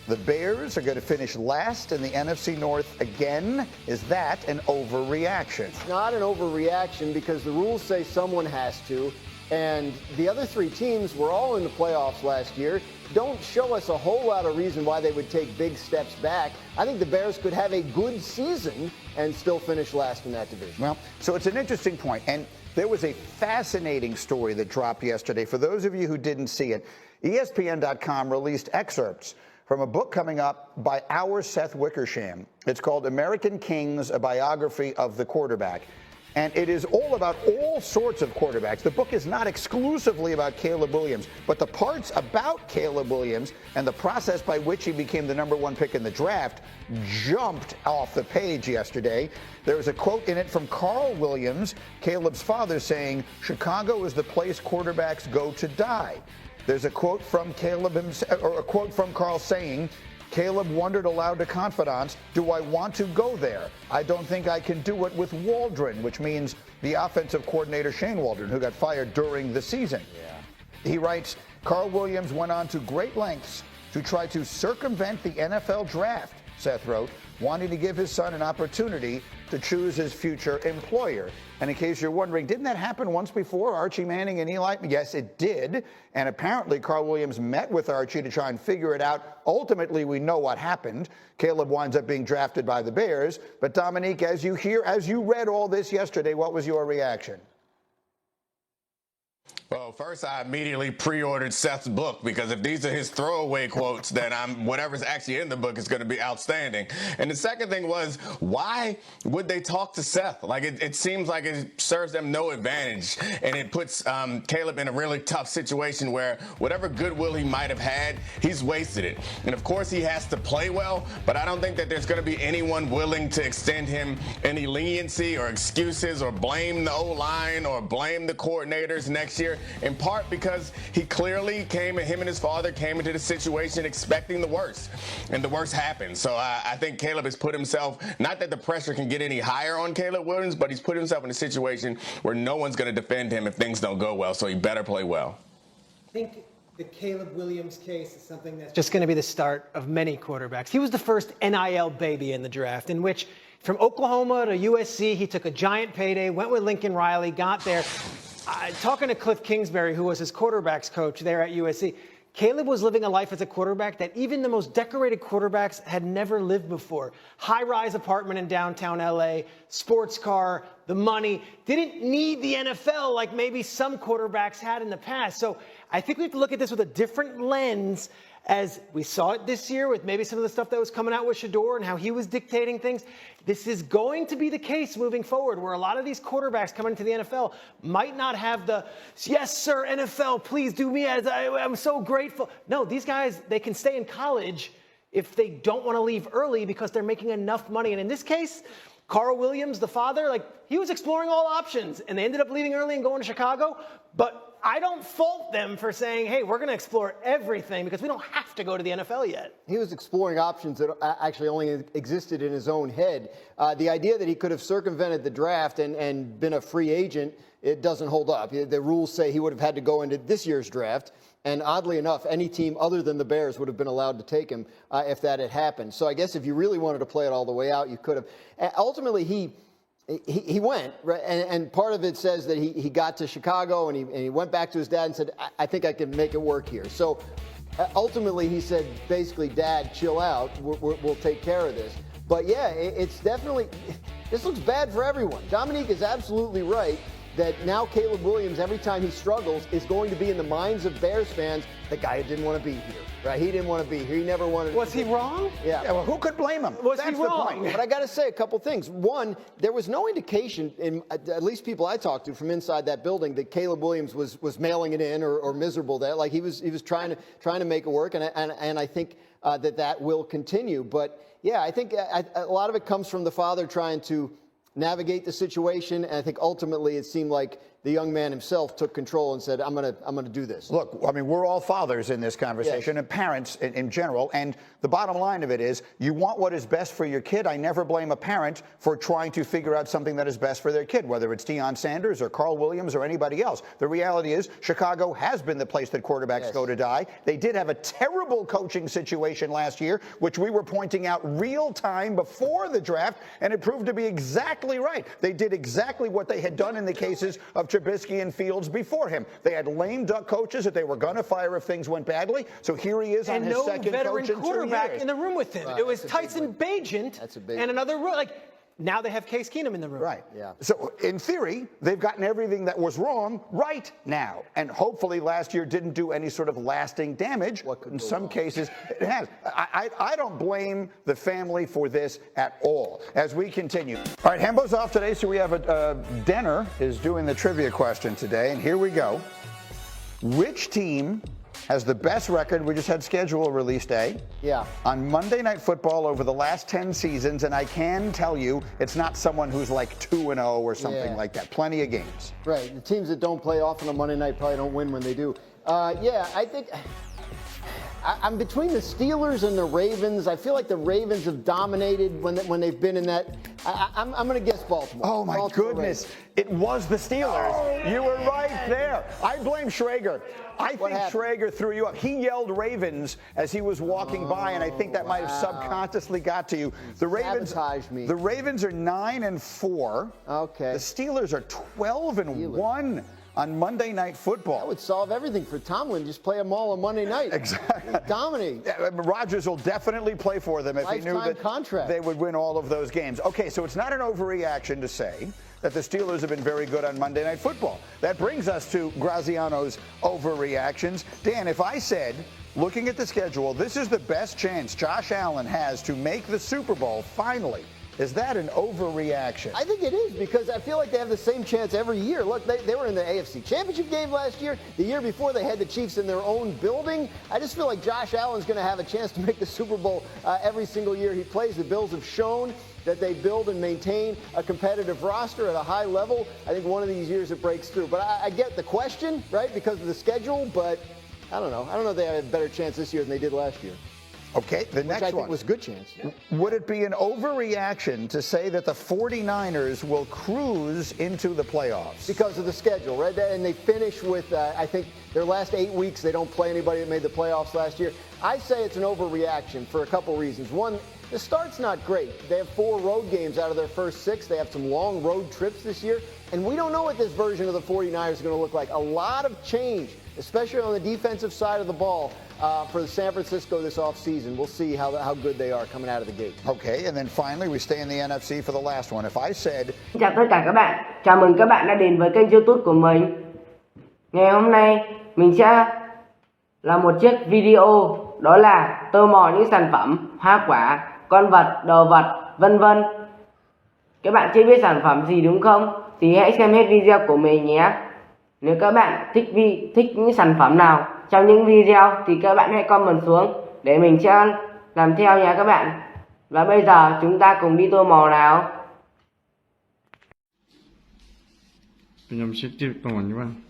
The Bears are going to finish last in the NFC North again. Is that an overreaction? It's not an overreaction because the rules say someone has to. And the other three teams were all in the playoffs last year. Don't show us a whole lot of reason why they would take big steps back. I think the Bears could have a good season and still finish last in that division. Well, so it's an interesting point. And there was a fascinating story that dropped yesterday. For those of you who didn't see it, ESPN.com released excerpts from a book coming up by our Seth Wickersham. It's called American Kings, a biography of the quarterback. And it is all about all sorts of quarterbacks. The book is not exclusively about Caleb Williams, but the parts about Caleb Williams and the process by which he became the #1 pick in the draft jumped off the page yesterday. There was a quote in it from Carl Williams, Caleb's father, saying, "Chicago is the place quarterbacks go to die." There's a quote from Caleb himself, or a quote from Carl saying, Caleb wondered aloud to confidants, "Do I want to go there? I don't think I can do it with Waldron," which means the offensive coordinator Shane Waldron, who got fired during the season. Yeah. He writes, Carl Williams went on to great lengths to try to circumvent the NFL draft, Seth wrote, wanting to give his son an opportunity to choose his future employer. And in case you're wondering, didn't that happen once before, Archie Manning and Eli? Yes, it did. And apparently Carl Williams met with Archie to try and figure it out. Ultimately, we know what happened. Caleb winds up being drafted by the Bears. But Dominique, as you read all this yesterday, what was your reaction? Well, first, I immediately pre-ordered Seth's book because if these are his throwaway quotes, then whatever's actually in the book is going to be outstanding. And the second thing was, why would they talk to Seth? Like, it seems like it serves them no advantage, and it puts Caleb in a really tough situation where whatever goodwill he might have had, he's wasted it. And of course, he has to play well, but I don't think that there's going to be anyone willing to extend him any leniency or excuses or blame the O-line or blame the coordinators next year. In part because he clearly him and his father came into the situation expecting the worst, and the worst happened. So I think Caleb has put himself, not that the pressure can get any higher on Caleb Williams, but he's put himself in a situation where no one's going to defend him if things don't go well, so he better play well. I think the Caleb Williams case is something that's just going to be the start of many quarterbacks. He was the first NIL baby in the draft, in which from Oklahoma to USC, he took a giant payday, went with Lincoln Riley, got there. Talking to Cliff Kingsbury, who was his quarterbacks coach there at USC, Caleb was living a life as a quarterback that even the most decorated quarterbacks had never lived before. High-rise apartment in downtown LA, sports car, the money. Didn't need the NFL like maybe some quarterbacks had in the past. So I think we have to look at this with a different lens, as we saw it this year with maybe some of the stuff that was coming out with Shador and how he was dictating things. This is going to be the case moving forward, where a lot of these quarterbacks coming into the NFL might not have the, "Yes, sir, NFL, please do me as I'm so grateful." No, these guys, they can stay in college if they don't want to leave early because they're making enough money. And in this case, Carl Williams, the father, he was exploring all options, and they ended up leaving early and going to Chicago. But I don't fault them for saying, hey, we're going to explore everything because we don't have to go to the NFL yet. He was exploring options that actually only existed in his own head. The idea that he could have circumvented the draft and been a free agent, it doesn't hold up. The rules say he would have had to go into this year's draft. And oddly enough, any team other than the Bears would have been allowed to take him if that had happened. So I guess if you really wanted to play it all the way out, you could have. Ultimately, he went, right? And part of it says that he got to Chicago and he went back to his dad and said, I think I can make it work here. So ultimately, he said, basically, Dad, chill out. We'll take care of this. But yeah, it's definitely, this looks bad for everyone. Dominique is absolutely right that now Caleb Williams, every time he struggles, is going to be in the minds of Bears fans, the guy who didn't want to be here, right? He didn't want to be here. He never wanted to. Was he wrong? Yeah. Well, who could blame him? Was he wrong? But I got to say a couple things. One, there was no indication, in at least people I talked to from inside that building, that Caleb Williams was mailing it in or miserable there. Like he was trying to make it work, and I think that will continue. But yeah, I think a lot of it comes from the father trying to navigate the situation, and I think ultimately it seemed like the young man himself took control and said, I'm gonna do this. Look, I mean, we're all fathers in this conversation, Yes. and parents in general. And the bottom line of it is, you want what is best for your kid. I never blame a parent for trying to figure out something that is best for their kid, whether it's Deion Sanders or Carl Williams or anybody else. The reality is, Chicago has been the place that quarterbacks go to die. They did have a terrible coaching situation last year, which we were pointing out real time before the draft, and it proved to be exactly right. They did exactly what they had done in the cases of Trubisky and Fields before him. They had lame duck coaches that they were going to fire if things went badly. So here he is on his second coach in 2 quarterback years. in the room with him. It was Tyson Bagent and another now they have Case Keenum in the room. Right. Yeah. So in theory, they've gotten everything that was wrong right now. And hopefully last year didn't do any sort of lasting damage. In some cases, it has. I don't blame the family for this at all. As we continue. All right, Hembo's off today, so we have Denner is doing the trivia question today. And here we go. Which team has the best record? We just had schedule release day. Yeah. On Monday Night Football over the last 10 seasons, and I can tell you, it's not someone who's like 2-0 or something like that. Plenty of games. Right. The teams that don't play often on Monday night probably don't win when they do. Yeah, I think I'm between the Steelers and the Ravens. I feel like the Ravens have dominated when they've been in that. I'm going to guess Baltimore. Oh, my goodness. Ravens. It was the Steelers. You were right there. I blame Schrager. I think Schrager threw you up. He yelled Ravens as he was walking by, and I think that might have subconsciously got to you. The Ravens sabotaged me. The Ravens are 9-4. Okay. The Steelers are 12-1 on Monday Night Football. That would solve everything for Tomlin. Just play them all on Monday night. Exactly. Dominate. Yeah, Rodgers will definitely play for them if he knew that they would win all of those games. Okay, so it's not an overreaction to say that the Steelers have been very good on Monday Night Football. That brings us to Graziano's overreactions. Dan, if I said, looking at the schedule, this is the best chance Josh Allen has to make the Super Bowl finally, is that an overreaction? I think it is, because I feel like they have the same chance every year. Look, they were in the AFC Championship game last year. The year before, they had the Chiefs in their own building. I just feel like Josh Allen's going to have a chance to make the Super Bowl every single year he plays. The Bills have shown that they build and maintain a competitive roster at a high level. I think one of these years it breaks through. But I get the question, right, because of the schedule, but I don't know. I don't know if they have a better chance this year than they did last year. Okay, the next one. Which I think was a good chance. Yeah. Would it be an overreaction to say that the 49ers will cruise into the playoffs? Because of the schedule, right? And they finish with, I think, their last 8 weeks, they don't play anybody that made the playoffs last year. I say it's an overreaction for a couple reasons. One, the start's not great. They have 4 road games out of their first 6. They have some long road trips this year. And we don't know what this version of the 49ers is going to look like. A lot of change, especially on the defensive side of the ball, for San Francisco this offseason. We'll see how good they are coming out of the gate. Okay, and then finally, we stay in the NFC for the last one. If I said... Chào tất cả các bạn, chào mừng các bạn đã đến với kênh YouTube của mình. Ngày hôm nay, mình sẽ làm một chiếc video, đó là tô màu những sản phẩm, hoa quả, con vật, đồ vật, vân vân. Các bạn chưa biết sản phẩm gì đúng không? Thì hãy xem hết video của mình nhé. Nếu các bạn thích những sản phẩm nào trong những video thì các bạn hãy comment xuống để mình sẽ làm theo nha các bạn. Và bây giờ chúng ta cùng đi tô màu nào. 좀 쉽게 동안이만